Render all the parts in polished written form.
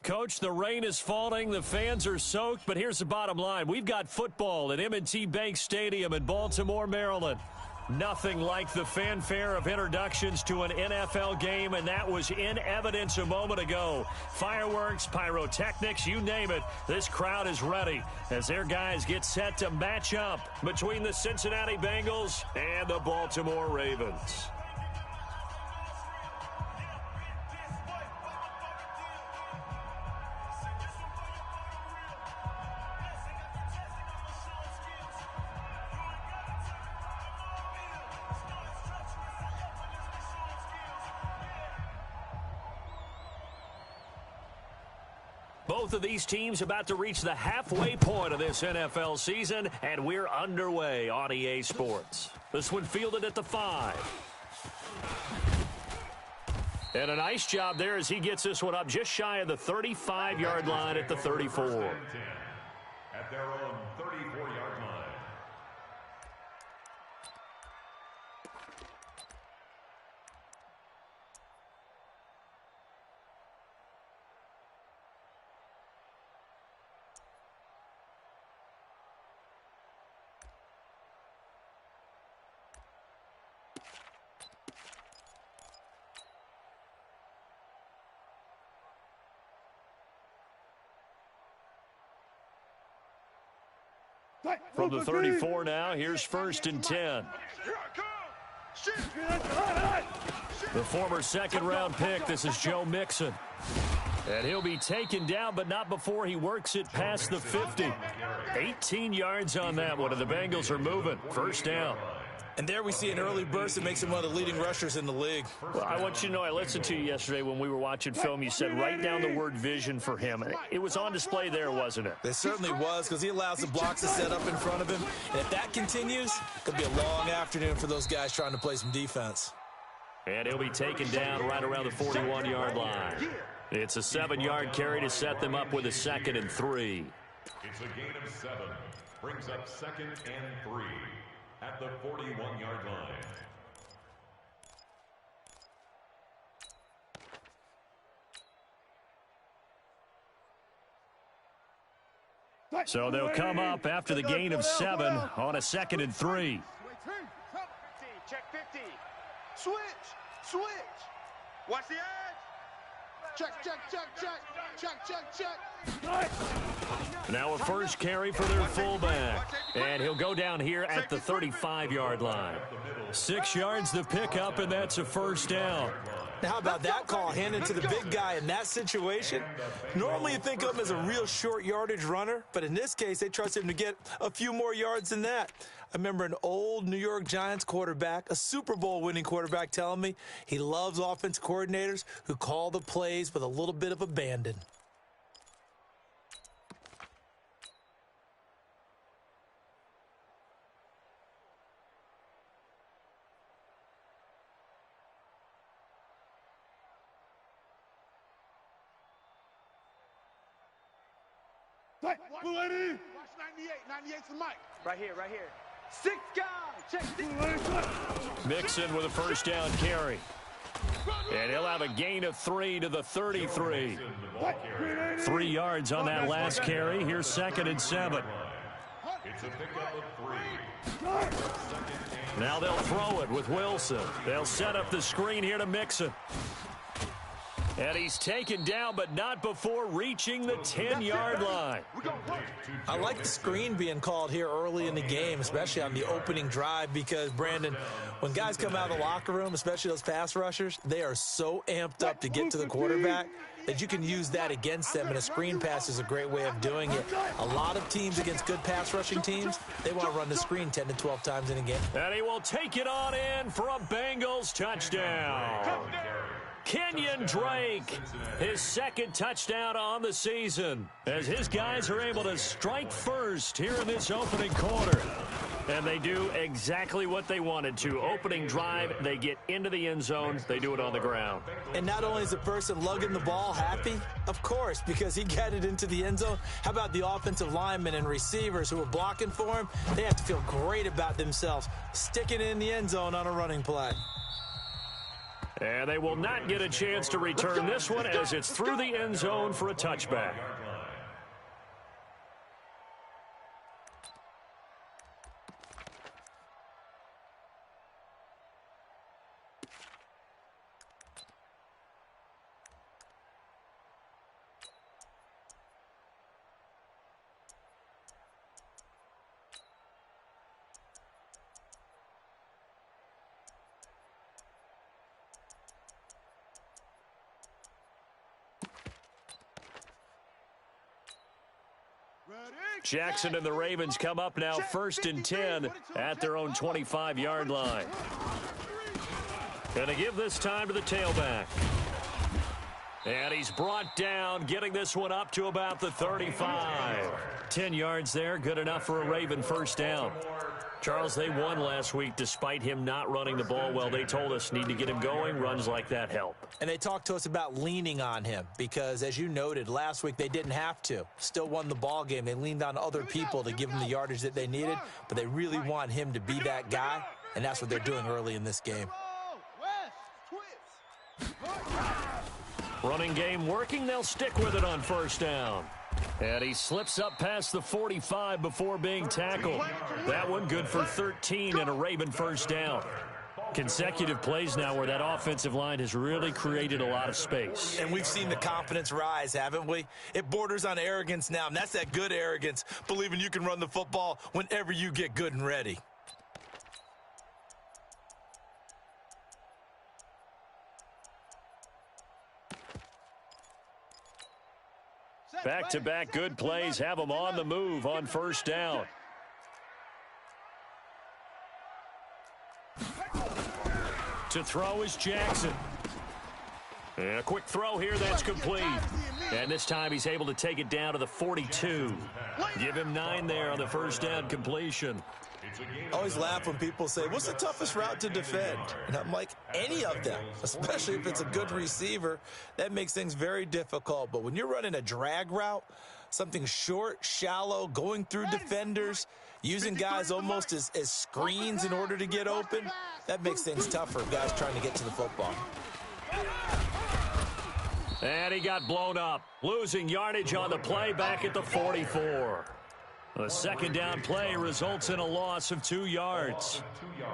Coach, the rain is falling, the fans are soaked, but here's the bottom line. We've got football at M&T Bank Stadium in Baltimore, Maryland. Nothing like the fanfare of introductions to an NFL game, and that was in evidence a moment ago. Fireworks, pyrotechnics, you name it. This crowd is ready as their guys get set to match up between the Cincinnati Bengals and the Baltimore Ravens. Both of these teams about to reach the halfway point of this NFL season, and we're underway on EA Sports. This one fielded at the 5. And a nice job there as he gets this one up just shy of the 35-yard line at the 34. At their own 34-yard line. From the 34 now, here's 1st and 10. The former second-round pick, this is Joe Mixon. And he'll be taken down, but not before he works it past the 50. 18 yards on that one, and the Bengals are moving. 1st down. And there we see an early burst that makes him one of the leading rushers in the league. Well, I want you to know, I listened to you yesterday when we were watching film. You said write down the word vision for him. It was on display there, wasn't it? It certainly was, because he allows the blocks to set up in front of him. And if that continues, it'll be a long afternoon for those guys trying to play some defense. And he'll be taken down right around the 41-yard line. It's a 7-yard carry to set them up with a 2nd and 3. It's a gain of 7. Brings up 2nd and 3. At the 41-yard line. So they'll come up after the gain of 7 on a 2nd and 3. Check 50. Switch. Watch the edge. Check. Now a first carry for their fullback. And he'll go down here at the 35-yard line. 6 yards the pickup, and that's a 1st down. Now, how about that call handed to the big guy in that situation? Normally you think of him as a real short yardage runner, but in this case they trust him to get a few more yards than that. I remember an old New York Giants quarterback, a Super Bowl winning quarterback, telling me he loves offense coordinators who call the plays with a little bit of abandon. Blue 80. Watch 98. 98's the mic. Right here. 6 guys. Check 6. Mixon with a 1st down carry. And he'll have a gain of 3 to the 33. 3 yards on that last carry. Here's 2nd and 7. It's a pickup of 3. Now they'll throw it with Wilson. They'll set up the screen here to Mixon. And he's taken down, but not before reaching the 10-yard line. I like the screen being called here early in the game, especially on the opening drive, because, Brandon, when guys come out of the locker room, especially those pass rushers, they are so amped up to get to the quarterback that you can use that against them, and a screen pass is a great way of doing it. A lot of teams against good pass rushing teams, they want to run the screen 10 to 12 times in a game. And he will take it on in for a Bengals touchdown. Kenyon Drake, his 2nd touchdown on the season, as his guys are able to strike first here in this opening quarter. And they do exactly what they wanted to. Opening drive, they get into the end zone. They do it on the ground. And not only is the person lugging the ball happy, of course, because he got it into the end zone. How about the offensive linemen and receivers who are blocking for him? They have to feel great about themselves, sticking it in the end zone on a running play. And they will not get a chance to return this one as it's through the end zone for a touchback. Jackson and the Ravens come up now 1st and 10 at their own 25-yard line. Gonna give this time to the tailback. And he's brought down, getting this one up to about the 35. 10 yards there, good enough for a Raven first down. Charles, they won last week despite him not running the ball well. They told us need to get him going. Runs like that help. And they talked to us about leaning on him because, as you noted, last week they didn't have to. Still won the ball game. They leaned on other people to give them the yardage that they needed, but they really want him to be that guy, and that's what they're doing early in this game. Running game working. They'll stick with it on first down. And he slips up past the 45 before being tackled. That one good for 13 and a Raven first down. Consecutive plays now where that offensive line has really created a lot of space. And we've seen the confidence rise, haven't we? It borders on arrogance now, and that's that good arrogance, believing you can run the football whenever you get good and ready. Back-to-back good plays have them on the move on first down. To throw is Jackson. And a quick throw here that's complete. And this time he's able to take it down to the 42. Give him 9 there on the first down completion. I always laugh when people say, what's the toughest route to defend? And I'm like, any of them, especially if it's a good receiver. That makes things very difficult. But when you're running a drag route, something short, shallow, going through defenders, using guys almost as screens in order to get open, that makes things tougher, guys trying to get to the football. And he got blown up, losing yardage on the play back at the 44. The second down play results in a loss of 2 yards.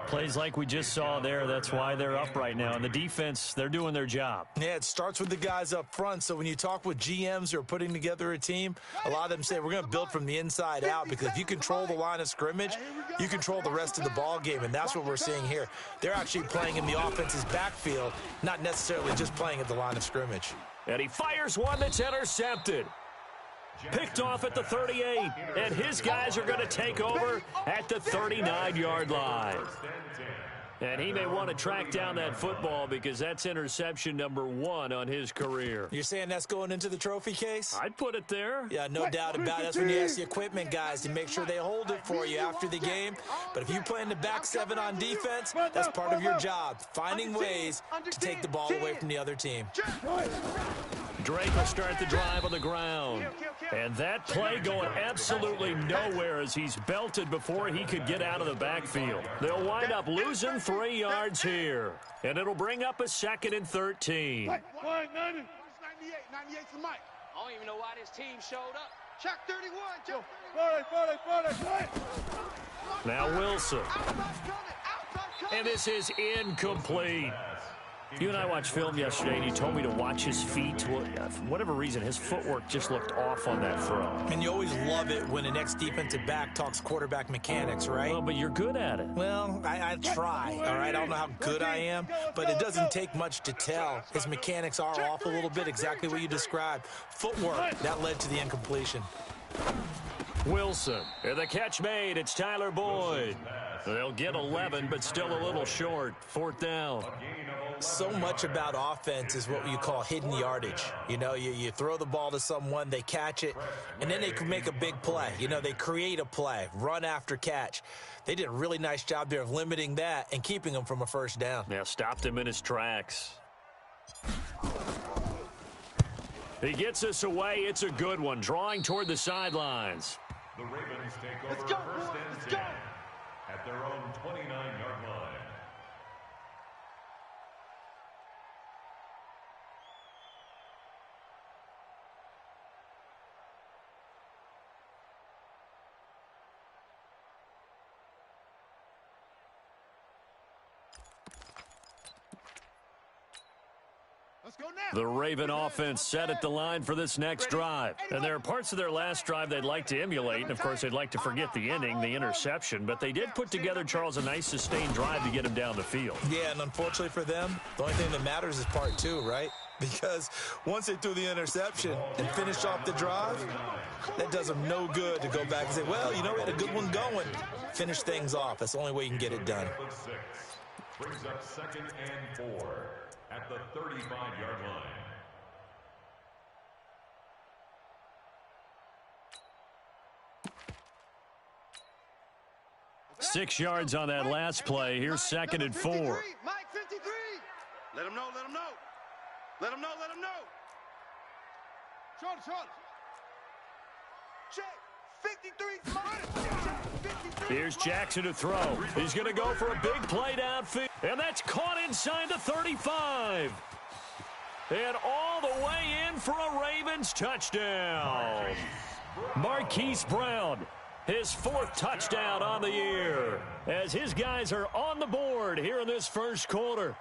Plays like we just saw there, that's why they're up right now. And the defense, they're doing their job. Yeah, it starts with the guys up front. So when you talk with GMs who are putting together a team, a lot of them say we're going to build from the inside out, because if you control the line of scrimmage, you control the rest of the ball game, and that's what we're seeing here. They're actually playing in the offense's backfield, not necessarily just playing at the line of scrimmage. And he fires one that's intercepted. Picked off at the 38, and his guys are going to take over at the 39-yard line. And he may want to track down that football because that's interception number 1 on his career. You're saying that's going into the trophy case? I'd put it there. Yeah, no doubt about it. That's when you ask the equipment guys to make sure they hold it for you after the game. But if you play in the back 7 on defense, that's part of your job, finding ways to take the ball away from the other team. Drake will start the drive on the ground. And that play going absolutely nowhere as he's belted before he could get out of the backfield. They'll wind up losing 3 yards here. And it'll bring up a 2nd and 13. 98's the mic. I don't even know why this team showed up. Check 31. Check. Now Wilson. And this is incomplete. You and I watched film yesterday, and he told me to watch his feet. For whatever reason, his footwork just looked off on that throw. And you always love it when an ex-defensive back talks quarterback mechanics, right? Well, but you're good at it. Well, I try, all right? I don't know how good I am, but it doesn't take much to tell. His mechanics are off a little bit, exactly what you described. Footwork, that led to the incompletion. Wilson, and the catch made. It's Tyler Boyd. They'll get 11, but still a little short. 4th down. So much about offense is what you call hidden yardage. You know, you throw the ball to someone, they catch it, and then they can make a big play. You know, they create a play, run after catch. They did a really nice job there of limiting that and keeping him from a first down. Yeah, stopped him in his tracks. He gets us away. It's a good one, drawing toward the sidelines. The Ravens take over 1st and 10 at their own 29-yard line. The Raven offense set at the line for this next drive. And there are parts of their last drive they'd like to emulate. And, of course, they'd like to forget the inning, the interception. But they did put together, Charles, a nice sustained drive to get him down the field. Yeah, and unfortunately for them, the only thing that matters is part two, right? Because once they threw the interception and finished off the drive, that does them no good to go back and say, well, you know, we had a good one going. Finish things off. That's the only way you can get it done. Brings up 2nd and 4 at the 35-yard line. Six yards on that last play. Here's 2nd and 4. Mike 53. Let him know, let him know. Let him know, let him know. Short. Check. 53. Here's Jackson to throw. He's going to go for a big play downfield. And that's caught inside the 35. And all the way in for a Ravens touchdown. Marquise Brown, his 4th touchdown on the year, as his guys are on the board here in this first quarter.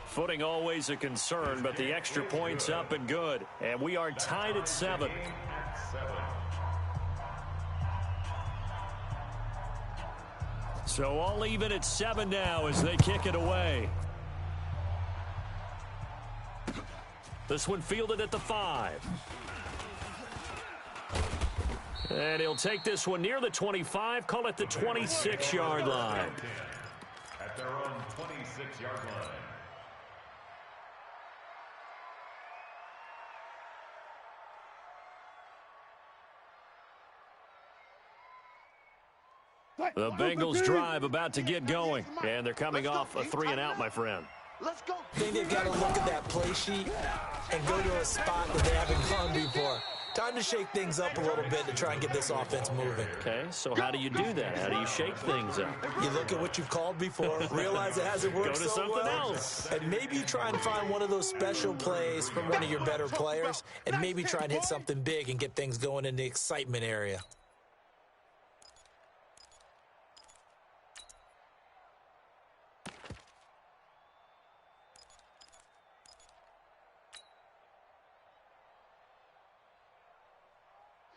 Footing always a concern, but the extra point's up and good. And we are tied at 7. So all even at 7 now as they kick it away. This one fielded at the 5. And he'll take this one near the 25, call it the 26-yard line. At their own 26-yard line. The Bengals drive about to get going, and they're coming off a 3-and-out, my friend. Let's go. I think they've got to look at that play sheet and go to a spot that they haven't gone before. Time to shake things up a little bit to try and get this offense moving. Okay, so how do you do that? How do you shake things up? You look at what you've called before, realize it hasn't worked Go to so something well, else. and maybe you try and find one of those special plays from one of your better players, and maybe try and hit something big and get things going in the excitement area.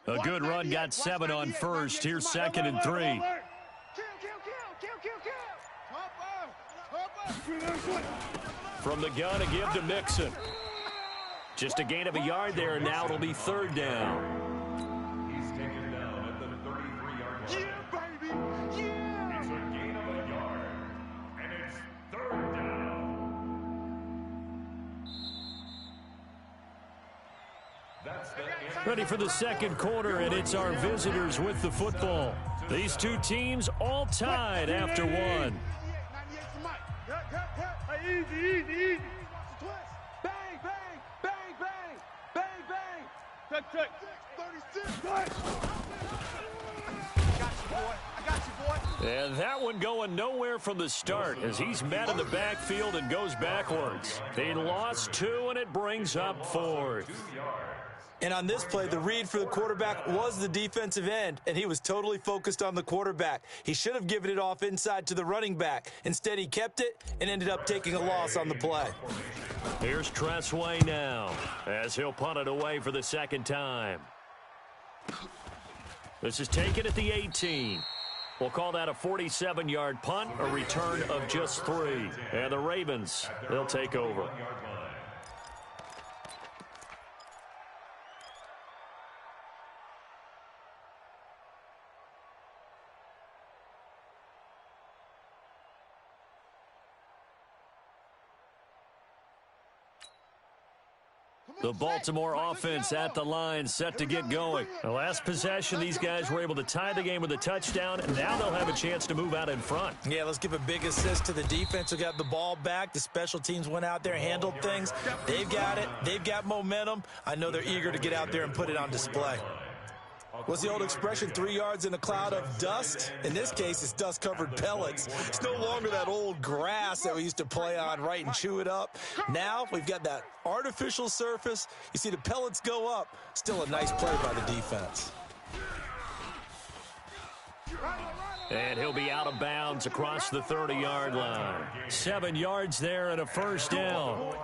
A good run got 7 on first. Here's 2nd and 3. From the gun, a give to Mixon. Just a gain of a yard there, and now it'll be 3rd down. He's taken down at the 33-yard line. Yeah, baby. Yeah. It's a gain of a yard, and it's 3rd down. That's the end. Ready for the second quarter, and it's our visitors with the football. These two teams all tied after one. 98 for Mike. Easy. Bang, bang, bang, bang, bang, bang. Check. 36. I got you, boy. And that one going nowhere from the start as he's met in the backfield and goes backwards. He lost 2, and it brings up 4th. And on this play, the read for the quarterback was the defensive end, and he was totally focused on the quarterback. He should have given it off inside to the running back. Instead, he kept it and ended up taking a loss on the play. Here's Tressway now as he'll punt it away for the 2nd time. This is taken at the 18. We'll call that a 47-yard punt, a return of just 3. And the Ravens, they'll take over. The Baltimore offense at the line, set to get going. The last possession, these guys were able to tie the game with a touchdown, and now they'll have a chance to move out in front. Yeah, let's give a big assist to the defense who got the ball back. The special teams went out there, handled things. They've got it. They've got momentum. I know they're eager to get out there and put it on display. What's the old expression, 3 yards in a cloud of dust? In this case, it's dust-covered pellets. It's no longer that old grass that we used to play on, right, and chew it up. Now we've got that artificial surface. You see the pellets go up. Still a nice play by the defense. And he'll be out of bounds across the 30-yard line. 7 yards there and a first down.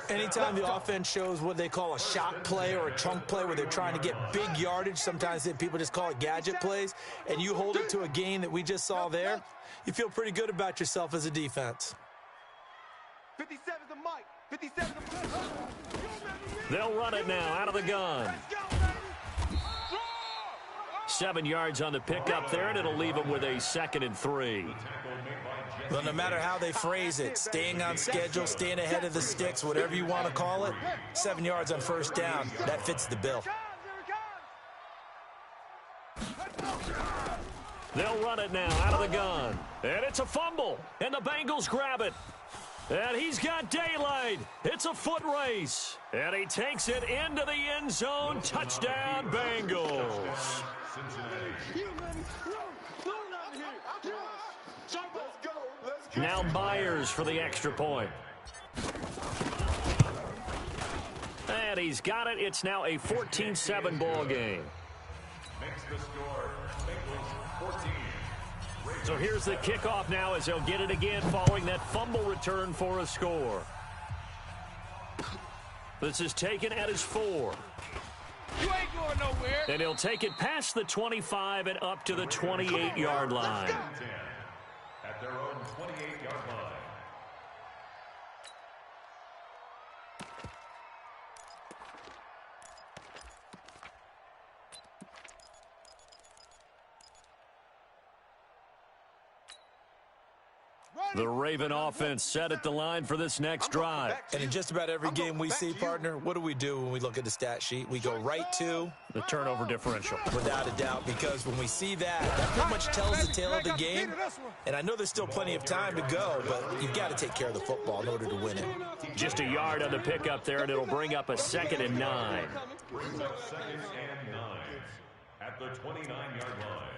Anytime the offense shows what they call a shot play or a chunk play where they're trying to get big yardage, sometimes people just call it gadget plays, and you hold it to a gain that we just saw there, you feel pretty good about yourself as a defense. 57 the mic. 57 the They'll run it now out of the gun. 7 yards on the pickup there, and it'll leave them with a 2nd and 3. Well, no matter how they phrase it, staying on schedule, staying ahead of the sticks, whatever you want to call it, 7 yards on first down, that fits the bill. They'll run it now out of the gun. And it's a fumble, and the Bengals grab it. And he's got daylight. It's a foot race. And he takes it into the end zone. Touchdown, Bengals. Now Myers for the extra point. And he's got it. It's now a 14-7 ball game. Makes the score, Bengals 14. So here's the kickoff now as they'll get it again following that fumble return for a score. This is taken at his 4. You ain't going nowhere. And he'll take it past the 25 and up to the 28-yard line. At their own 28-yard line. The Raven offense set at the line for this next drive. And in just about every game we see, partner, what do we do when we look at the stat sheet? We go right to the turnover differential. Without a doubt, because when we see that pretty much tells the tale of the game. And I know there's still plenty of time to go, but you've got to take care of the football in order to win it. Just a yard on the pickup there, and it'll bring up a 2nd and 9. Brings up 2nd and 9 at the 29-yard line.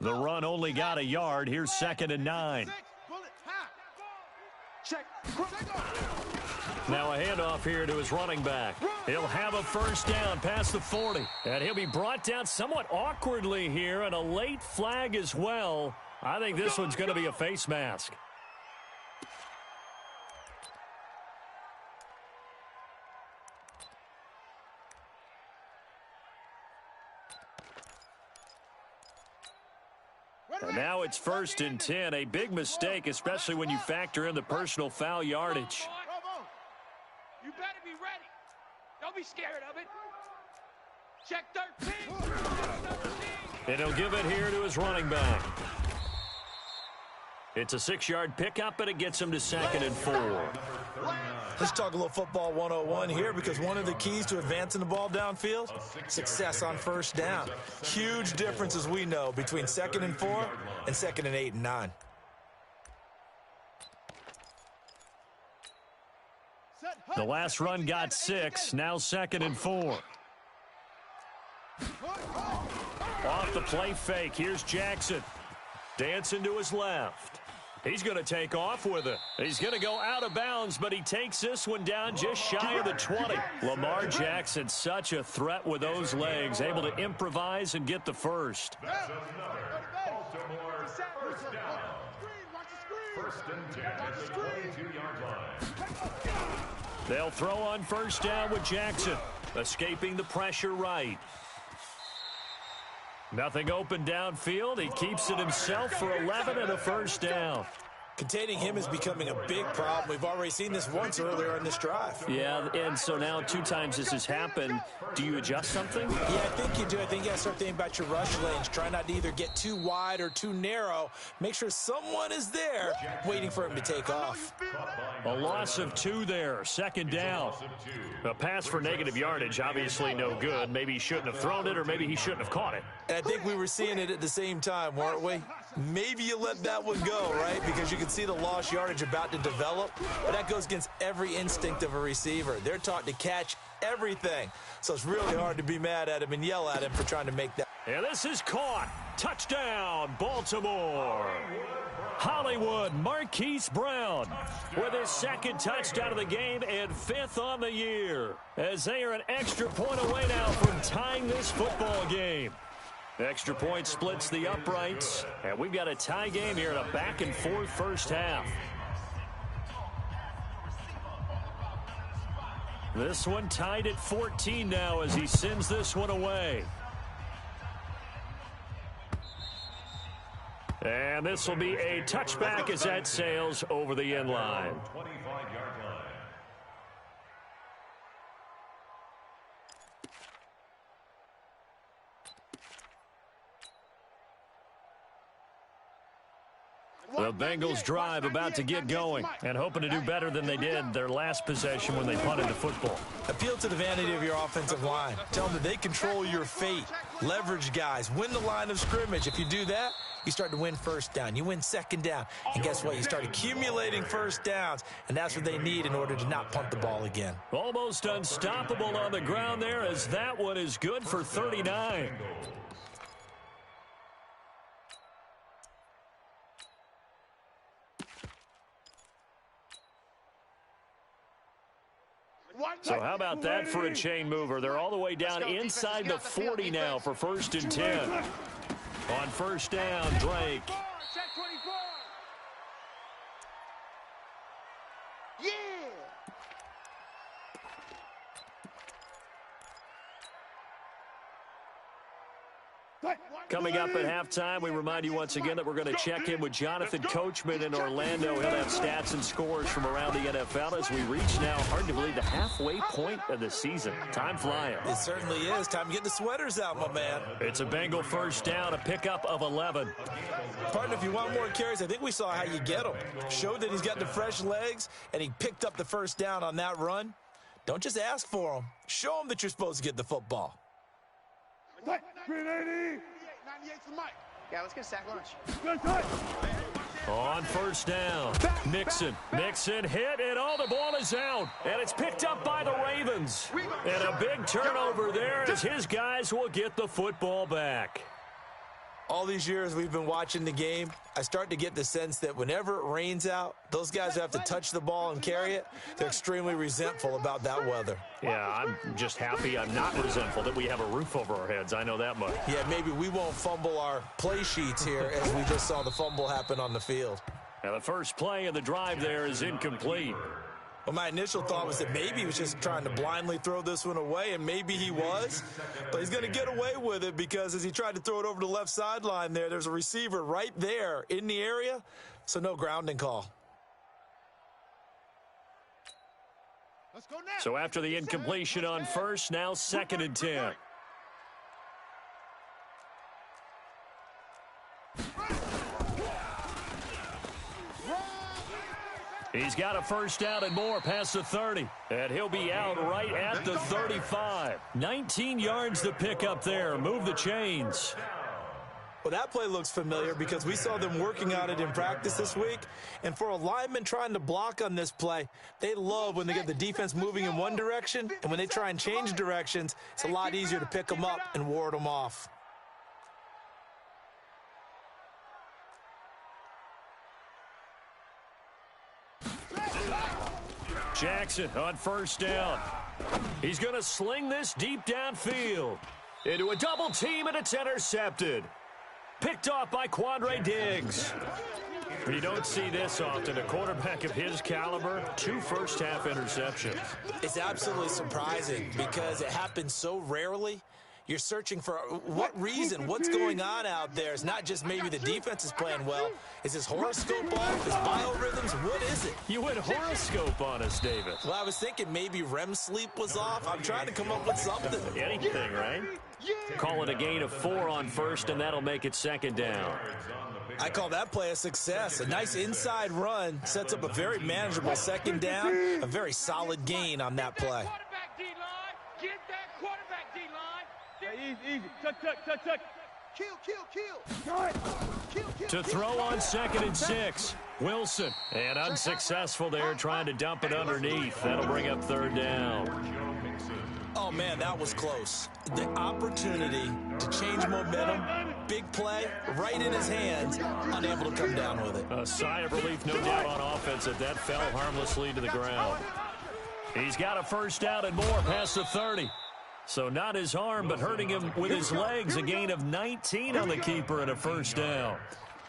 The run only got a yard. Here's 2nd and 9. Now a handoff here to his running back. He'll have a first down past the 40. And he'll be brought down somewhat awkwardly here, and a late flag as well. I think this one's going to be a face mask. And now it's 1st and 10. A big mistake, especially when you factor in the personal foul yardage. You better be ready. Don't be scared of it. Check 13. And he'll give it here to his running back. It's a 6-yard pickup, but it gets him to 2nd and 4. Let's talk a little football 101 here, because one of the keys to advancing the ball downfield, success on first down. Huge difference, as we know, between 2nd and 4 and 2nd and 8 and 9. The last run got 6, now 2nd and 4. Off the play fake, here's Jackson. Dancing to his left. He's going to take off with it. He's going to go out of bounds, but he takes this one down just shy of the 20. Lamar Jackson, such a threat with those legs, able to improvise and get the first. That's another Baltimore first down. 1st and 10 at the 22-yard line. They'll throw on first down with Jackson, escaping the pressure right. Nothing open downfield. He keeps it himself for 11 and a first down. Containing him is becoming a big problem. We've already seen this once earlier in this drive. Yeah, and so now 2 times this has happened. Do you adjust something? Yeah, I think you do. I think you got to start thinking about your rush lanes. Try not to either get too wide or too narrow. Make sure someone is there waiting for him to take off. A loss of 2 there, 2nd down. A pass for negative yardage, obviously no good. Maybe he shouldn't have thrown it, or maybe he shouldn't have caught it. And I think we were seeing it at the same time, weren't we? Maybe you let that one go, right? Because you can see the lost yardage about to develop. But that goes against every instinct of a receiver. They're taught to catch everything. So it's really hard to be mad at him and yell at him for trying to make that. And this is caught. Touchdown, Baltimore. Hollywood, Marquise Brown with his second touchdown of the game and 5th on the year, as they are an extra point away now from tying this football game. Extra point splits the uprights, and we've got a tie game here in a back-and-forth first half. This one tied at 14 now as he sends this one away. And this will be a touchback as that sails over the end line. 25-yard line. The Bengals drive about to get going and hoping to do better than they did their last possession when they punted the football. Appeal to the vanity of your offensive line. Tell them that they control your fate. Leverage guys. Win the line of scrimmage. If you do that, you start to win first down. You win second down. And guess what? You start accumulating first downs, and that's what they need in order to not punt the ball again. Almost unstoppable on the ground there, as that one is good for 39. So how about that for a chain mover? They're all the way down inside the 40 now for 1st and 10. On first down, Drake. Yeah. Coming up at halftime, we remind you once again that we're going to check in with Jonathan Coachman in Orlando. He'll have stats and scores from around the NFL as we reach now, hard to believe, the halfway point of the season. Time flying. It certainly is. Time to get the sweaters out, my man. It's a Bengal first down, a pickup of 11. Partner, if you want more carries, I think we saw how you get them. Showed that he's got the fresh legs, and he picked up the first down on that run. Don't just ask for them. Show them that you're supposed to get the football. 380. 98's the mic. Yeah, let's get a sack lunch. On first down, Mixon hit, and all the ball is out. And it's picked up by the Ravens. And a big turnover there as his guys will get the football back. All these years we've been watching the game, I start to get the sense that whenever it rains out, those guys who have to touch the ball and carry it, they're extremely resentful about that weather. Yeah, I'm just happy I'm not resentful that we have a roof over our heads. I know that much. Yeah, maybe we won't fumble our play sheets here as we just saw the fumble happen on the field. Now the first play of the drive there is incomplete. Well, my initial thought was that maybe he was just trying to blindly throw this one away, and maybe he was. But he's going to get away with it because as he tried to throw it over the left sideline there's a receiver right there in the area, so no grounding call. Let's go now. So after the incompletion on first, now 2nd and 10. He's got a first down and more past the 30. And he'll be out right at the 35. 19 yards to pick up there. Move the chains. Well, that play looks familiar because we saw them working on it in practice this week. And for a lineman trying to block on this play, they love when they get the defense moving in one direction. And when they try and change directions, it's a lot easier to pick them up and ward them off. Jackson on first down. He's going to sling this deep downfield. Into a double team, and it's intercepted. Picked off by Quandre Diggs. You don't see this often. A quarterback of his caliber, 2 first-half interceptions. It's absolutely surprising because it happens so rarely. You're searching for what reason, what's going on out there. It's not just maybe the defense is playing well. Is his horoscope off? His biorhythms? What is it? You went horoscope on us, David. Well, I was thinking maybe REM sleep was off. I'm trying to come up with something. Anything, right? Call it a gain of 4 on first, and that'll make it 2nd down. I call that play a success. A nice inside run sets up a very manageable 2nd down. A very solid gain on that play. Get that quarterback, D-line. Easy. Tuck. Kill. To throw on 2nd and 6. Wilson. And unsuccessful there trying to dump it underneath. That'll bring up 3rd down. Oh, man, that was close. The opportunity to change momentum, big play, right in his hands, unable to come down with it. A sigh of relief, no doubt, on offense that fell harmlessly to the ground. He's got a first down and more past the 30. So not his arm, but hurting him with his legs. A gain of 19 on the keeper and a first down.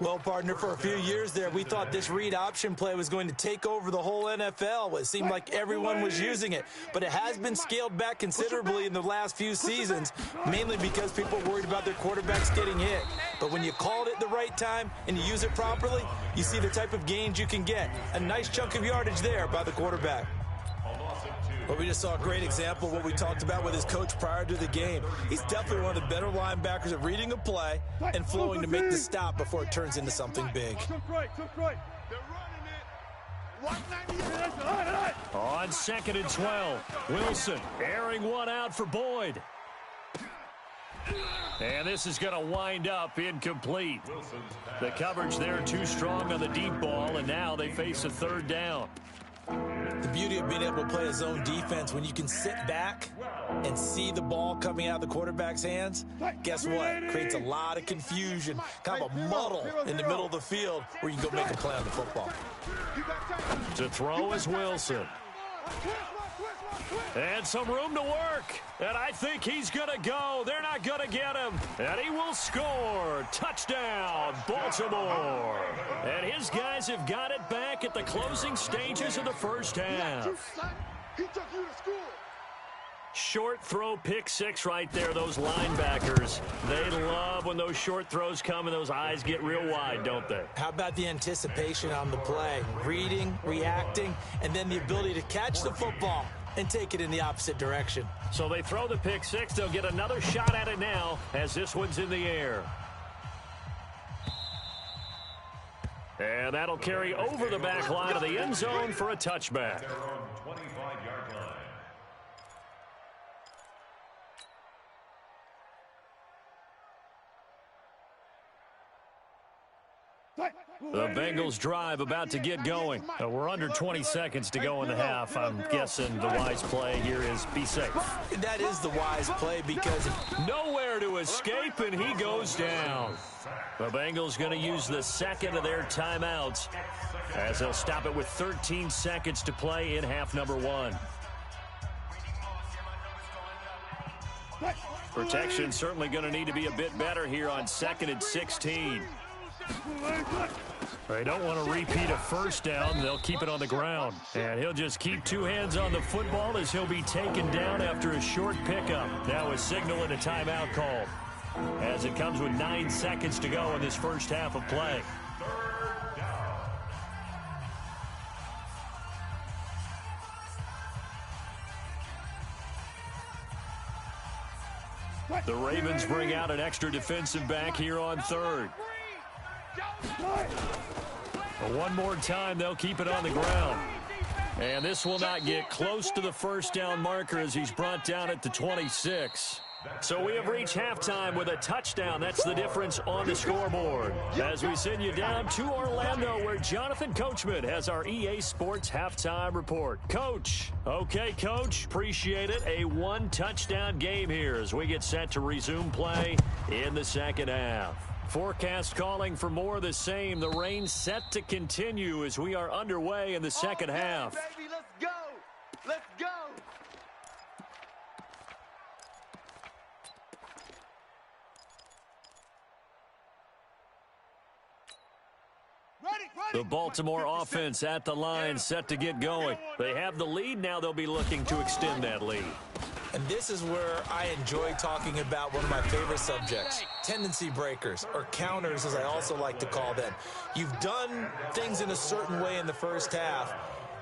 Well, partner, for a few years there, we thought this read option play was going to take over the whole NFL. It seemed like everyone was using it, but it has been scaled back considerably in the last few seasons, mainly because people are worried about their quarterbacks getting hit. But when you call it at the right time and you use it properly, you see the type of gains you can get. A nice chunk of yardage there by the quarterback. Well, we just saw a great example of what we talked about with his coach prior to the game. He's definitely one of the better linebackers at reading a play and flowing to make the stop before it turns into something big. On 2nd and 12, Wilson airing one out for Boyd. And this is going to wind up incomplete. The coverage there too strong on the deep ball, and now they face a third down. The beauty of being able to play a zone defense when you can sit back and see the ball coming out of the quarterback's hands, guess what? Creates a lot of confusion, kind of a muddle in the middle of the field where you can go make a play on the football. To throw is Wilson. And some room to work. And I think he's going to go. They're not going to get him. And he will score. Touchdown, Baltimore. And his guys have got it back at the closing stages of the first half. He took you to school. Short throw, pick six right there, those linebackers. They love when those short throws come and those eyes get real wide, don't they? How about the anticipation on the play? Reading, reacting, and then the ability to catch the football and take it in the opposite direction. So they throw the pick six. They'll get another shot at it now as this one's in the air. And that'll carry over the back line of the end zone for a touchback. 25-yard line. The Bengals drive about to get going. We're under 20 seconds to go in the half. I'm guessing the wise play here is be safe. That is the wise play because nowhere to escape, and he goes down. The Bengals going to use the second of their timeouts as they'll stop it with 13 seconds to play in half number one. Protection certainly going to need to be a bit better here on 2nd and 16. They don't want to repeat a first down. They'll keep it on the ground. And he'll just keep two hands on the football as he'll be taken down after a short pickup. Now a signal and a timeout called as it comes with 9 seconds to go in this first half of play. The Ravens bring out an extra defensive back here on third. One more time, they'll keep it on the ground. And this will not get close to the first down marker as he's brought down at the 26. So we have reached halftime with a touchdown. That's the difference on the scoreboard. As we send you down to Orlando, where Jonathan Coachman has our EA Sports halftime report. Coach. Okay, Coach. Appreciate it. A one-touchdown game here as we get set to resume play in the second half. Forecast calling for more of the same. The rain set to continue as we are underway in the second half. Baby, let's go. Let's go. The Baltimore offense at the line, set to get going. They have the lead. Now they'll be looking to extend that lead. And this is where I enjoy talking about one of my favorite subjects, tendency breakers, or counters as I also like to call them. You've done things in a certain way in the first half,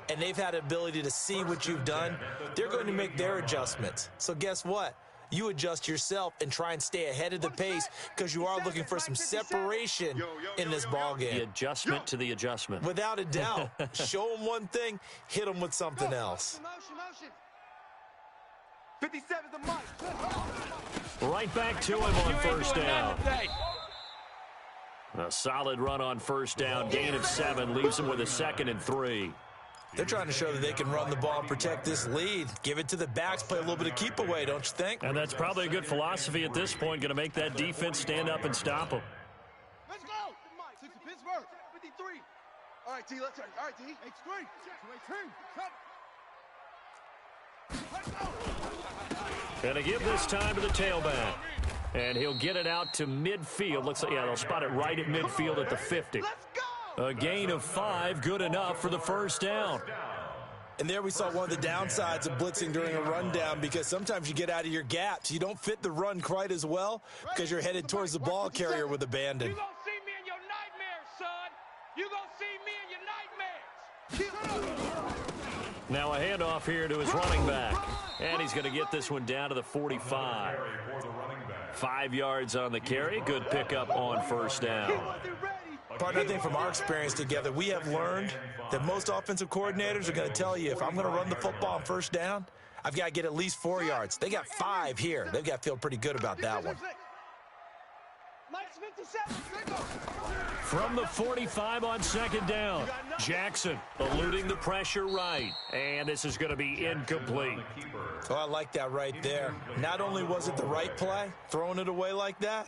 and they've had the ability to see what you've done. They're going to make their adjustments. So guess what? You adjust yourself and try and stay ahead of the pace because you are looking for some separation in this ball game. The adjustment to the adjustment. Without a doubt. Show them one thing, hit them with something else. 57's the mic. Right back to him on first down. A solid run on first down. Gain of 7 leaves him with a 2nd and 3. They're trying to show that they can run the ball and protect this lead. Give it to the backs, play a little bit of keep away, don't you think? And that's probably a good philosophy at this point, going to make that defense stand up and stop them. Let's go. 6 to Pittsburgh. 53. All right, T, let's turn. All right, T. H3. 2-18. Going to give this time to the tailback. And he'll get it out to midfield. Looks like, yeah, they'll spot it right at midfield at the 50. Let's go. A gain of 5, good enough for the first down. And there we saw one of the downsides of blitzing during a rundown, because sometimes you get out of your gaps. You don't fit the run quite as well because you're headed towards the ball carrier with abandon. You gonna see me in your nightmares, son. You gonna see me in your nightmares. Now a handoff here to his running back. And he's going to get this one down to the 45. 5 yards on the carry. Good pickup on first down. Partner, I think from our experience together, we have learned that most offensive coordinators are going to tell you, if I'm going to run the football on first down, I've got to get at least 4 yards. They got 5 here. They've got to feel pretty good about that one. From the 45 on second down, Jackson eluding the pressure right. And this is going to be incomplete. Oh, I like that right there. Not only was it the right play, throwing it away like that,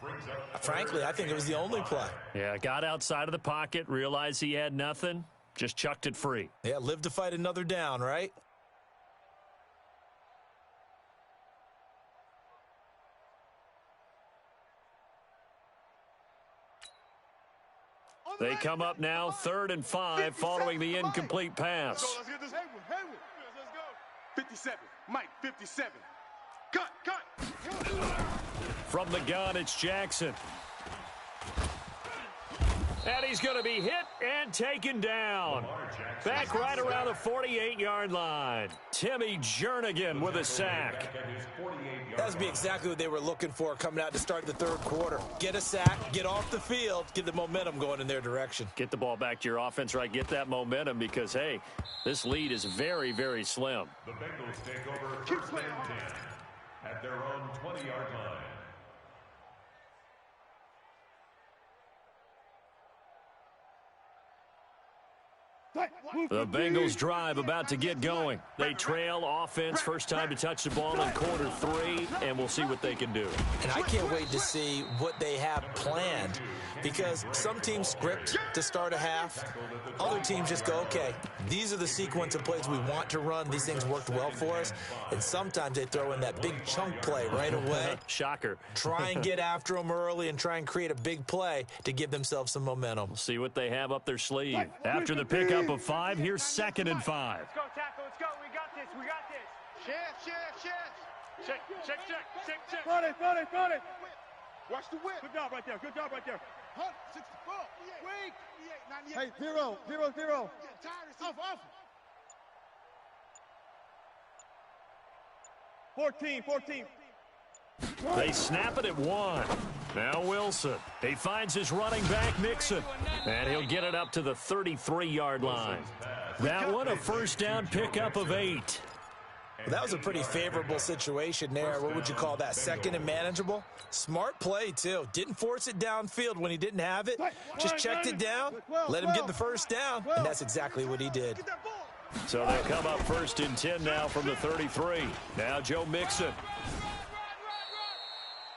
frankly, I think it was the only play. Yeah, got outside of the pocket, realized he had nothing, just chucked it free. Yeah, live to fight another down, right? They come up now 3rd and 5 following the incomplete pass. Let's get this. Haywood. Let's go. 57. Mike, 57. Cut. From the gun, it's Jackson. And he's going to be hit and taken down. Back right around the 48-yard line. Timmy Jernigan with a sack. That would be exactly what they were looking for coming out to start the third quarter. Get a sack, get off the field, get the momentum going in their direction. Get the ball back to your offense, right? Get that momentum because, hey, this lead is very, very slim. The Bengals take over first and 10 at their own 20-yard line. The Bengals drive about to get going. They trail offense, first time to touch the ball in quarter 3, and we'll see what they can do. And I can't wait to see what they have planned, because some teams script to start a half. Other teams just go, okay, these are the sequence of plays we want to run. These things worked well for us. And sometimes they throw in that big chunk play right away. Shocker. Try and get after them early and try and create a big play to give themselves some momentum. We'll see what they have up their sleeve. After the pickup of 5, here's 2nd and 5. Let's go, tackle. Let's go. We got this. Check. Front it. Watch the whip. Good job right there. Hunt, 64. Weak. 98. Hey, 0. Off. 14. They snap it at 1. Now Wilson. He finds his running back, Mixon. And he'll get it up to the 33-yard line. That one, a first down pickup of 8. Well, that was a pretty favorable situation there. What would you call that? Second and manageable? Smart play, too. Didn't force it downfield when he didn't have it. Just checked it down, let him get the first down, and that's exactly what he did. So they'll come up 1st and 10 now from the 33. Now Joe Mixon.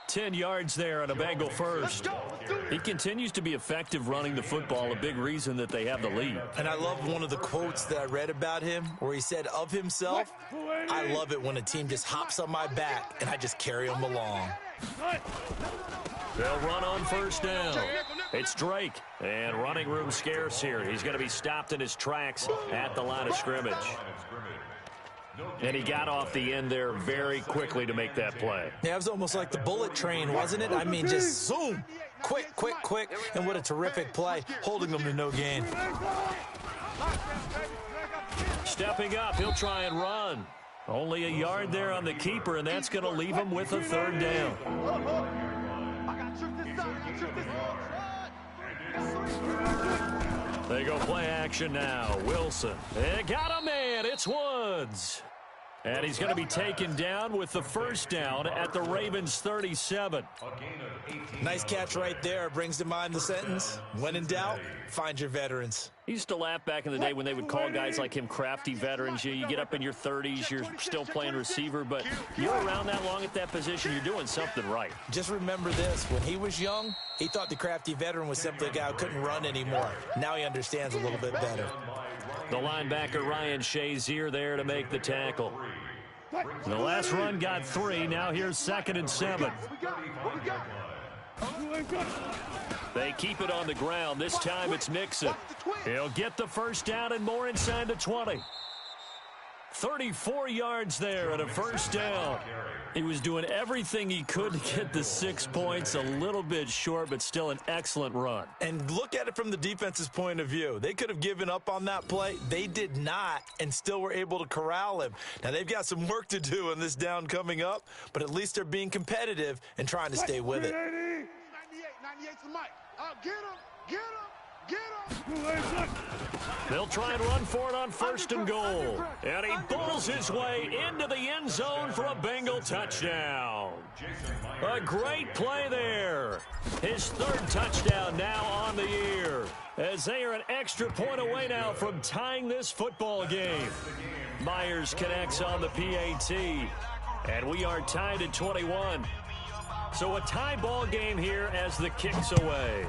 10 yards there on a Bengal first. He continues to be effective running the football, a big reason that they have the lead. And I love one of the quotes that I read about him where he said of himself, I love it when a team just hops on my back and I just carry them along. They'll run on first down. It's Drake, and running room scarce here. He's going to be stopped in his tracks at the line of scrimmage. And he got off the end there very quickly to make that play. Yeah, it was almost like the bullet train, wasn't it? I mean, just zoom, quick, and what a terrific play, holding them to no gain. Stepping up, he'll try and run. Only a yard there on the keeper, and that's going to leave him with a 3rd down. They go play action now. Wilson. They got a man. It's Woods. And he's going to be taken down with the first down at the Ravens' 37. Nice catch right there. Brings to mind the sentence, when in doubt, find your veterans. He used to laugh back in the day when they would call guys like him crafty veterans. You get up in your 30s, you're still playing receiver, but you're around that long at that position, you're doing something right. Just remember this. When he was young, he thought the crafty veteran was simply a guy who couldn't run anymore. Now he understands a little bit better. The linebacker Ryan Shazier there to make the tackle. The last run got 3. Now here's 2nd and 7. They keep it on the ground. This time it's Mixon. He'll get the first down and more inside the 20. 34 yards there and a first down. He was doing everything he could to get the 6 points. A little bit short, but still an excellent run. And look at it from the defense's point of view. They could have given up on that play. They did not, and still were able to corral him. Now, they've got some work to do on this down coming up, but at least they're being competitive and trying to stay with it. 98's the mic. Get him, get him, get him. They'll try and run for it on 1st and goal. And he bulls his way into the end zone for a Bengal touchdown. A great play there. His 3rd touchdown now on the year, as they are an extra point away now from tying this football game. Myers connects on the PAT, and we are tied at 21. So a tie ball game here as the kick's away.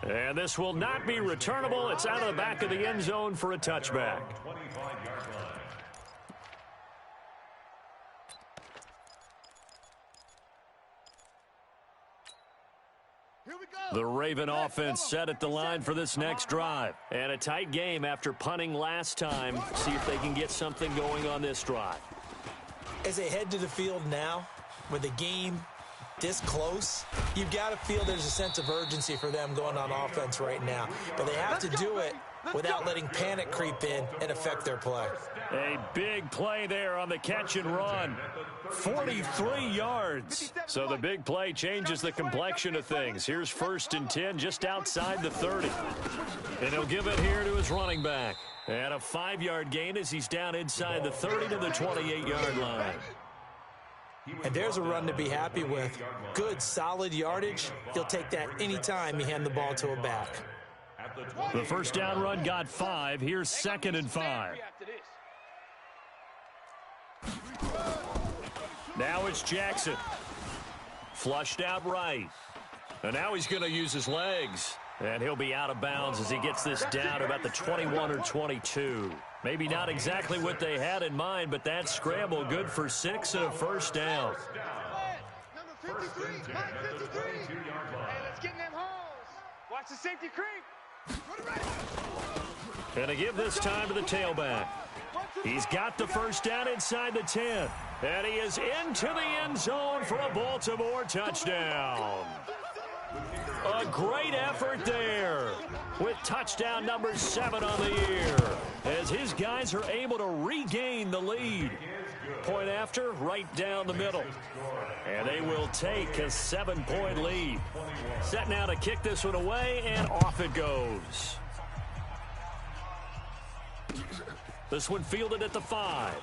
And this will not be returnable. It's out of the back of the end zone for a touchback. The Raven offense set at the line for this next drive. And a tight game after punting last time. See if they can get something going on this drive. As they head to the field now, with the game this close, you've got to feel there's a sense of urgency for them going on offense right now. But they have to do it without letting panic creep in and affect their play. A big play there on the catch and run. 43 yards. So the big play changes the complexion of things. Here's 1st and 10 just outside the 30. And he'll give it here to his running back. And a 5-yard gain as he's down inside the 30 to the 28-yard line. And there's a run to be happy with. Good, solid yardage. He'll take that anytime you hand the ball to a back. The first down run got 5. Here's 2nd and 5. Now it's Jackson. Flushed out right. And now he's going to use his legs. And he'll be out of bounds as he gets this down to about the 21 or 22. Maybe not exactly what they had in mind, but that scramble good for 6 and a first down. Number 53, Mike 53. Hey, let's get in them holes. Watch the safety creep. And to give this time to the tailback. He's got the first down inside the 10. And he is into the end zone for a Baltimore touchdown. A great effort there with touchdown number 7 on the year as his guys are able to regain the lead. Point after, right down the middle. And they will take a 7-point lead. Set now to kick this one away, and off it goes. This one fielded at the 5.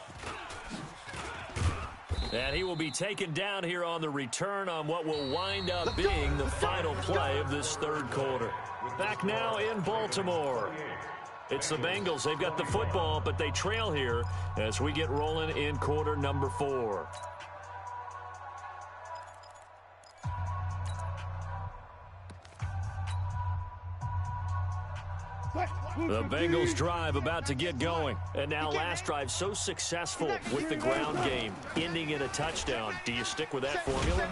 And he will be taken down here on the return on what will wind up being the final play of this 3rd quarter. Back now in Baltimore. It's the Bengals. They've got the football, but they trail here as we get rolling in quarter number 4. The Bengals drive about to get going. And now last drive so successful with the ground game, ending in a touchdown. Do you stick with that formula?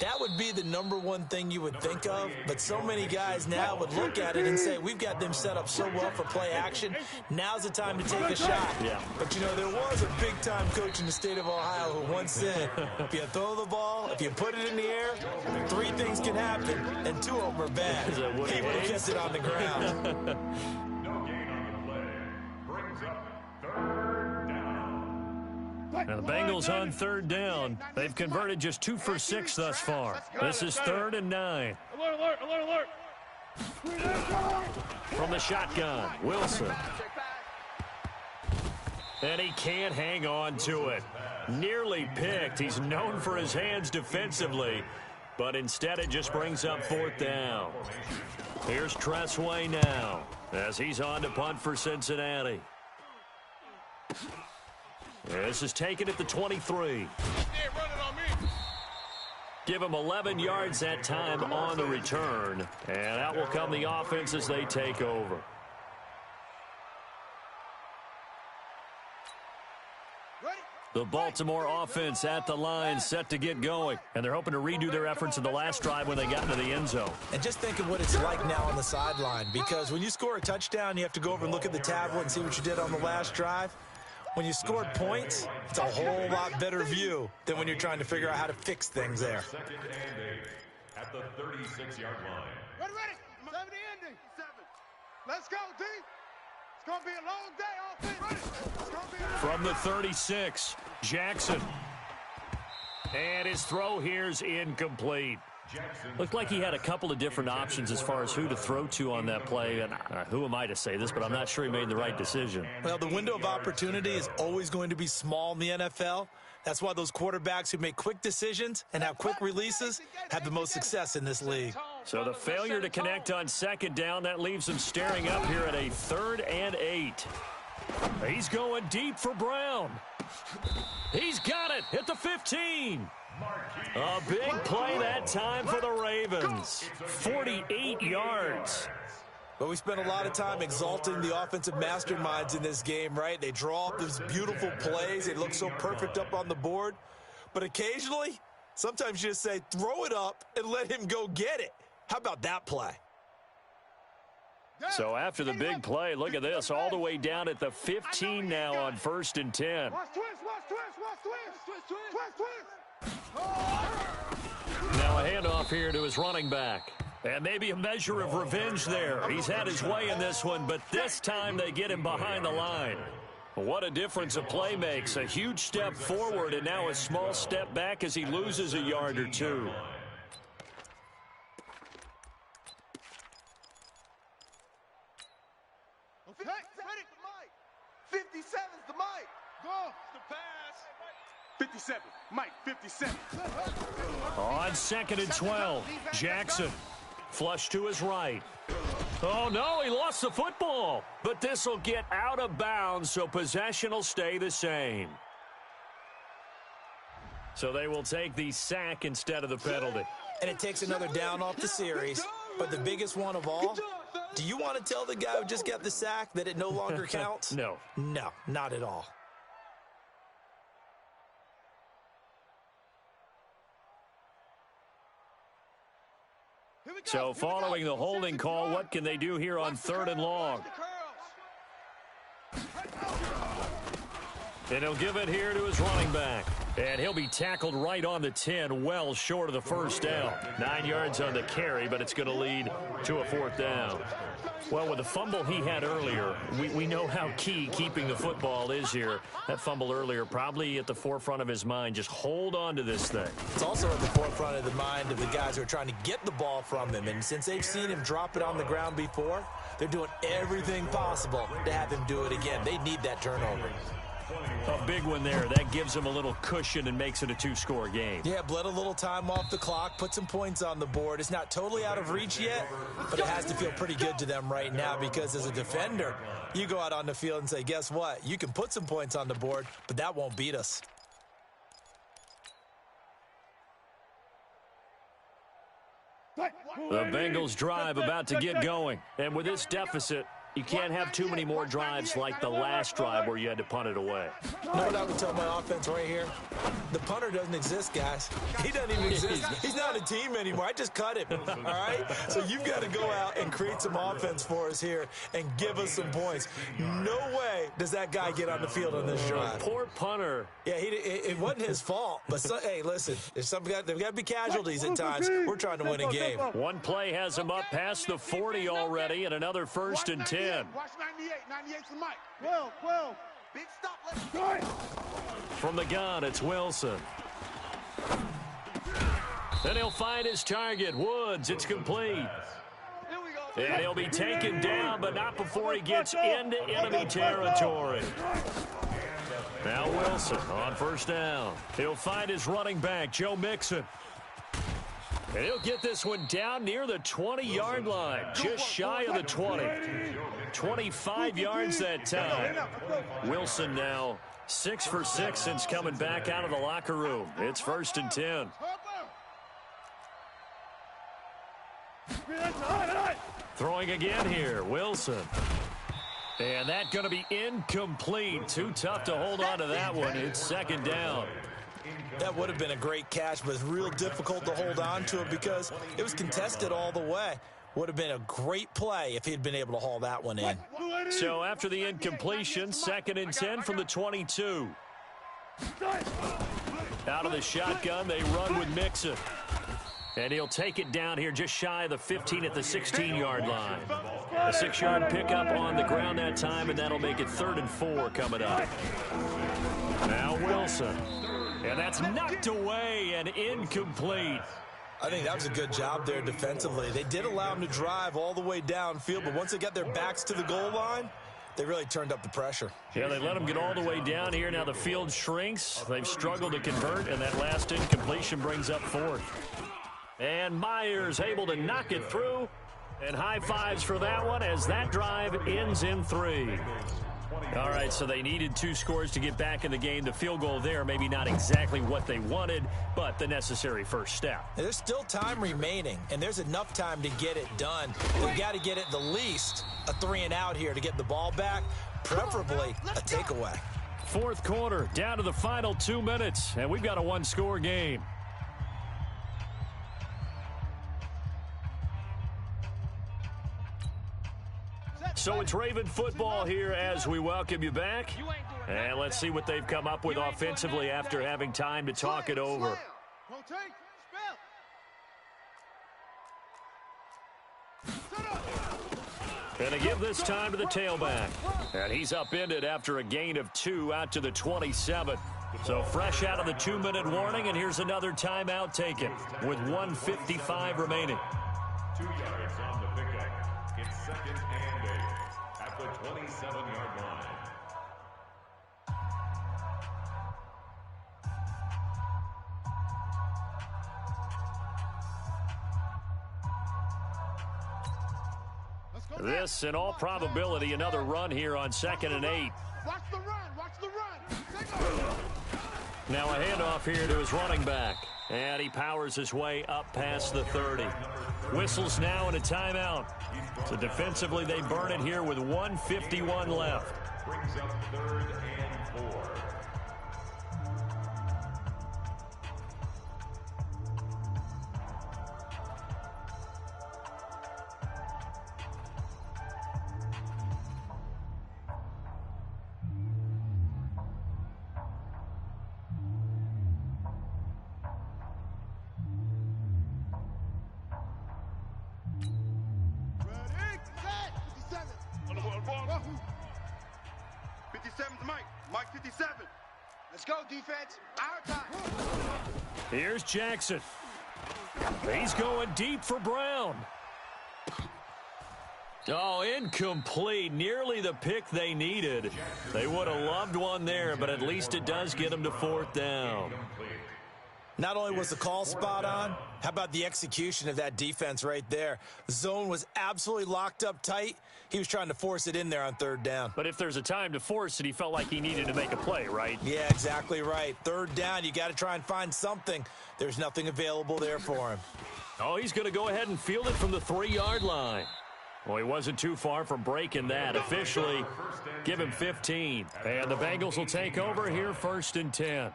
That would be the number one thing you would think of, but so many guys now would look at it and say, we've got them set up so well for play action, now's the time to take a shot. Yeah. But, you know, there was a big-time coach in the state of Ohio who once said, if you throw the ball, if you put it in the air, 3 things can happen, and 2 of them are bad. He would have kept it on the ground. No gain on the play. Brings up 3rd down. Now the Bengals on 3rd down. They've converted just 2 for 6 thus far. This is 3rd and 9. Alert, alert, alert, alert. From the shotgun, Wilson. And he can't hang on to it. Nearly picked. He's known for his hands defensively, but instead it just brings up 4th down. Here's Tressway now as he's on to punt for Cincinnati. This is taken at the 23. Give him 11 yards that time on the return, and out will come the offense as they take over. The Baltimore offense at the line, set to get going. And they're hoping to redo their efforts in the last drive when they got into the end zone. And just think of what it's like now on the sideline, because when you score a touchdown, you have to go over and look at the tablet and see what you did on the last drive. When you scored points, it's a whole lot better view than when you're trying to figure out how to fix things there. At the 36-yard line. Ready. 70 ending. 7. Let's go, D. It's going to be a long day offense. From the 36, Jackson. And his throw here's incomplete. Looked like he had a couple of different options as far as who to throw to on that play. And who am I to say this, but I'm not sure he made the right decision. Well, the window of opportunity is always going to be small in the NFL. That's why those quarterbacks who make quick decisions and have quick releases have the most success in this league. So the failure to connect on 2nd down, that leaves him staring up here at a 3rd and 8. He's going deep for Brown. He's got it at the 15. A big play that time for the Ravens. 48 yards. But we spent a lot of time exalting the offensive masterminds in this game, right? They draw up these beautiful plays. They look so perfect up on the board. But occasionally, sometimes you just say, throw it up and let him go get it. How about that play? So after the big play, look at this, all the way down at the 15 now on 1st and 10. Watch twist. Now a handoff here to his running back. And maybe a measure of revenge there. He's had his way in this one, but this time they get him behind the line. What a difference a play makes. A huge step forward and now a small step back as he loses a yard or two. Okay, ready. 57's the mic. Go. The pass. 57. Mike, 57. On 2nd and 12, Jackson. Flush to his right. Oh, no, he lost the football. But this will get out of bounds, so possession will stay the same. So they will take the sack instead of the penalty. And it takes another down off the series. But the biggest one of all, do you want to tell the guy who just got the sack that it no longer counts? No. No, not at all. So following the holding call, what can they do here on 3rd and long? And he'll give it here to his running back. And he'll be tackled right on the 10, well short of the 1st down. 9 yards on the carry, but it's going to lead to a 4th down. Well, with the fumble he had earlier, we know how key keeping the football is here. That fumble earlier probably at the forefront of his mind. Just hold on to this thing. It's also at the forefront of the mind of the guys who are trying to get the ball from him. And since they've seen him drop it on the ground before, they're doing everything possible to have him do it again. They need that turnover. A big one there. That gives them a little cushion and makes it a 2-score game. Yeah, bled a little time off the clock, put some points on the board. It's not totally out of reach yet, but it has to feel pretty good to them right now because as a defender, you go out on the field and say, guess what? You can put some points on the board, but that won't beat us. The Bengals drive about to get going. And with this deficit, you can't have too many more drives like the last drive where you had to punt it away. You know what I would tell my offense right here? The punter doesn't exist, guys. He doesn't even exist. He's not a team anymore. I just cut him, all right? So you've got to go out and create some offense for us here and give us some points. No way does that guy get on the field on this drive. Poor punter. Yeah, it wasn't his fault. But, hey, listen, there's got to be casualties at times. We're trying to win a game. One play has him up past the 40 already and another 1st and 10. Watch 98. 98's the mic. 12. Big stop. Let's go. From the gun, it's Wilson. Then he'll find his target, Woods. It's complete. And he'll be taken down, but not before he gets into enemy territory. Now Wilson on first down. He'll find his running back, Joe Mixon. And he'll get this one down near the 20-yard line, just shy of the 20. 25 yards that time. Wilson now 6 for 6 since coming back out of the locker room. It's 1st and 10. Throwing again here, Wilson. And that's going to be incomplete. Too tough to hold on to that one. It's 2nd down. That would have been a great catch, but it's real difficult to hold on to it because it was contested all the way. Would have been a great play if he'd been able to haul that one in. So after the incompletion, 2nd and 10 from the 22. Out of the shotgun, they run with Mixon. And he'll take it down here just shy of the 15 at the 16-yard line. A 6-yard pickup on the ground that time, and that'll make it 3rd and 4 coming up. Now Wilson. And that's knocked away and incomplete. I think that was a good job there defensively. They did allow him to drive all the way downfield, but once they got their backs to the goal line, they really turned up the pressure. Yeah, they let him get all the way down here. Now the field shrinks. They've struggled to convert, and that last incompletion brings up 4th. And Myers able to knock it through. And high fives for that one as that drive ends in 3. All right, so they needed 2 scores to get back in the game. The field goal there, maybe not exactly what they wanted, but the necessary first step. There's still time remaining, and there's enough time to get it done. They've got to get it the least a 3 and out here to get the ball back, preferably a takeaway. 4th quarter, down to the final 2 minutes, and we've got a 1-score game. So it's Raven football here as we welcome you back. And let's see what they've come up with offensively after having time to talk it over. And they give this time to the tailback. And he's upended after a gain of 2 out to the 27. So fresh out of the 2-minute warning, and here's another timeout taken with 1:55 remaining. 2 yards on the pickup. It's 2nd and 8 at the 27-yard line. This, in all probability, another run here on 2nd and 8. Watch the run. Watch the run. Now a handoff here to his running back. And he powers his way up past the 30. Whistles now and a timeout. So defensively, they burn it here with 1:51 left. Brings up 3rd and 4. Here's Jackson. He's going deep for Brown. Oh, incomplete. Nearly the pick they needed. They would have loved one there, but at least it does get them to 4th down. Not only was the call spot on, how about the execution of that defense right there? The zone was absolutely locked up tight. He was trying to force it in there on 3rd down. But if there's a time to force it, he felt like he needed to make a play, right? Yeah, exactly right. 3rd down, you got to try and find something. There's nothing available there for him. Oh, he's going to go ahead and field it from the 3-yard line. Well, he wasn't too far from breaking that. Officially, give him 15. And the Bengals will take over here 1st and 10.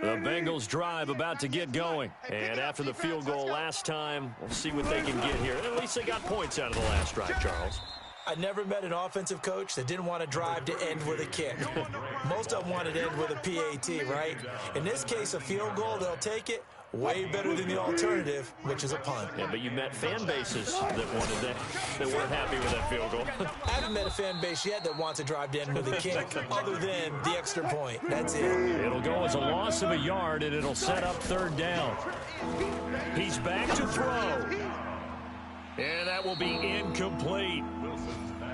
The Bengals drive about to get going. And after the field goal last time, we'll see what they can get here. At least they got points out of the last drive, Charles. I never met an offensive coach that didn't want to drive to end with a kick. Most of them wanted to end with a PAT, right? In this case, a field goal, they'll take it, way better than the alternative, which is a punt. Yeah, but you met fan bases that wanted that weren't happy with that field goal. I haven't met a fan base yet that wants to drive down with a kick other than the extra point. That's it. It'll go as a loss of a yard, and it'll set up third down. He's back to throw. And that will be incomplete.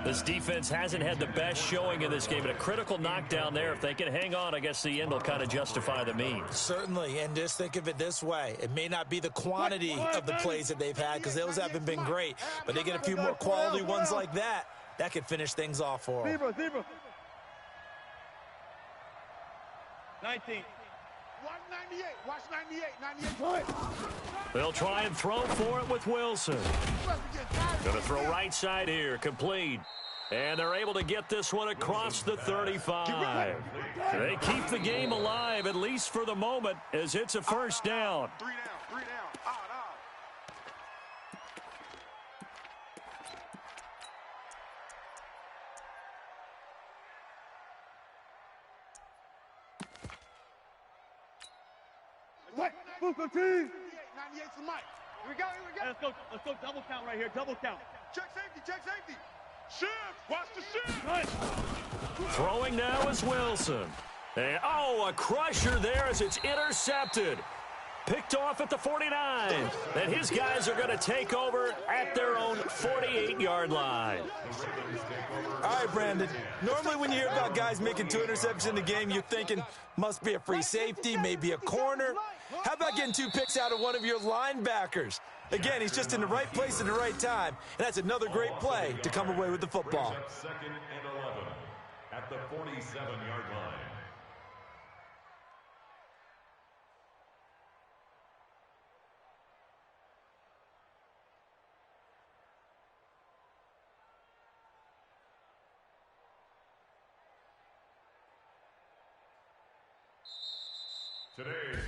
This defense hasn't had the best showing in this game, but a critical knockdown there. If they can hang on, I guess the end will kind of justify the means. Certainly, and just think of it this way. It may not be the quantity of the plays that they've had because those haven't been great, but they get a few more quality ones like that. That could finish things off for them. Zebra. 19. Watch 98. Watch 98. 98. They'll try and throw for it with Wilson. Going to throw right side here. Complete. And they're able to get this one across the 35. They keep the game alive, at least for the moment, as it's a first down. 3 down. What? Buka team. 98's the mic. Here we go. Let's go double count right here. Double count. Check safety. Shift. Watch the shift. Right. Throwing now is Wilson. And, a crusher there as it's intercepted. Picked off at the 49. And his guys are going to take over at their own 48-yard line. All right, Brandon. Normally when you hear about guys making 2 interceptions in the game, you're thinking must be a free safety, maybe a corner. How about getting 2 picks out of one of your linebackers? Again, he's just in the right place at the right time, and that's another great play to come away with the football. 2nd and 11 at the 47-yard line.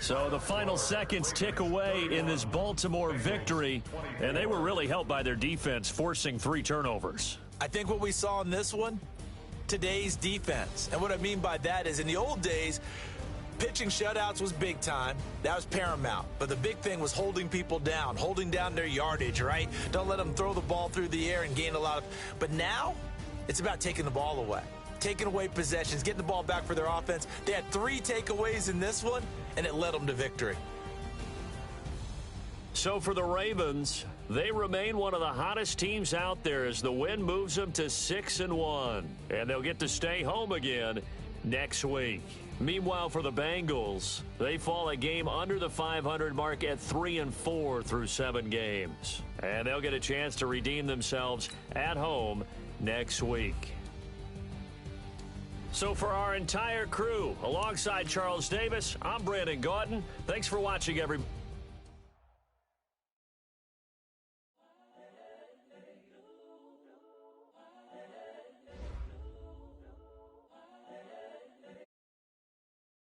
So the final seconds tick away in this Baltimore victory, and they were really helped by their defense forcing 3 turnovers. I think what we saw in this one, today's defense. And what I mean by that is in the old days, pitching shutouts was big time. That was paramount. But the big thing was holding people down, holding down their yardage, right? Don't let them throw the ball through the air and gain a lot of. But now it's about taking the ball away. Taking away possessions, getting the ball back for their offense. They had 3 takeaways in this one, and it led them to victory. So for the Ravens, they remain one of the hottest teams out there as the win moves them to 6-1. And they'll get to stay home again next week. Meanwhile, for the Bengals, they fall a game under the 500 mark at 3-4 through 7 games. And they'll get a chance to redeem themselves at home next week. So for our entire crew, alongside Charles Davis, I'm Brandon Gautin. Thanks for watching, everybody.